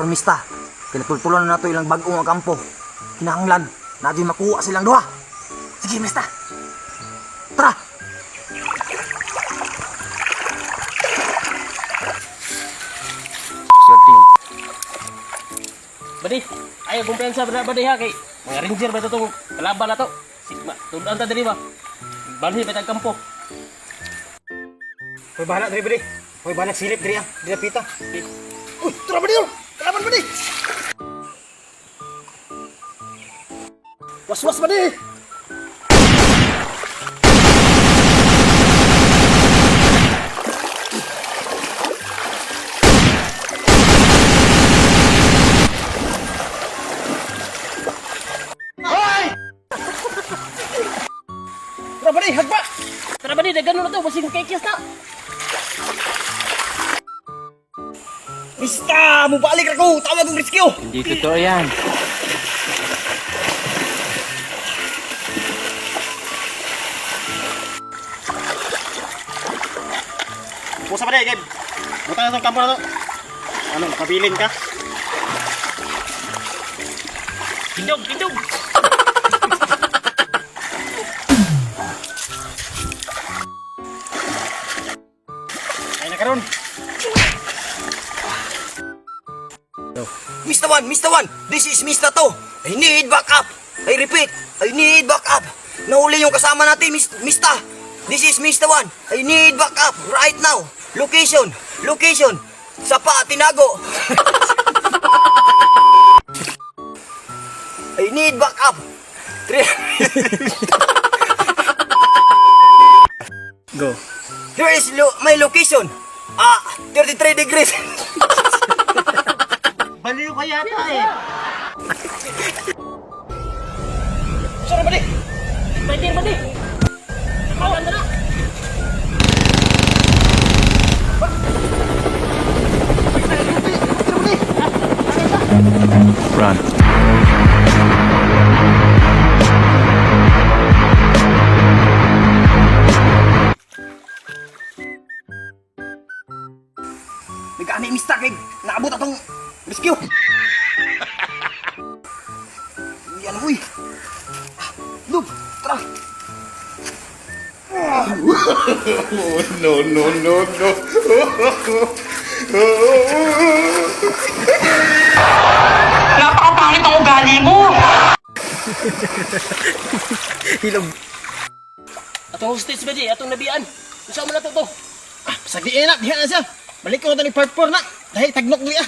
karon mista. Kinatultulan na nato ilang bag-o nga kampo. Kinahanglan na di makuha silang duha. Sige mista. Tara. Badi, ayo kumpensa benar badi ha kay mga ranger ba itong kalaban na to. Sigma, tulaan ta diri ba? Balhi ba itang kampo? Hoy bahala diri badi. Hoy bahala silip diri ah. Diri pita. Uy, tara badi. Kalaban badi. Was-was badi. Tara badi, hagba. Tara badi, dagano na to, basing kikis na. Mista, mo balik ako. Tawag ang rescue. Hindi totoo yan. Pusa pa rin, Gabe. Buta na itong kampo na to. Anong, pabilin ka? Hindog, hindog. Ay na karon. Mr. One, this is Mr. 2. I need backup. I repeat, I need backup. Nahuli yung kasama natin, Mr. This is Mr. 1. I need backup right now. Location. Sapa, Tinago. I need backup. Go. Here is my location. 33 degrees. Baliw ka yata eh. Sorry, buddy. Pwede, badi. Nakawan na na. Run. Nag-ani, Mr. Kay naabot atong rescue. Yan, uy. Look, tara. Napakapangit ang ugali mo! Hilog. Atong hostage badi, atong nabian. Usa man na to to. Sagdiin na, diyan na siya. Balik ko na ito ni part 4 na. Dahil tagnok niya.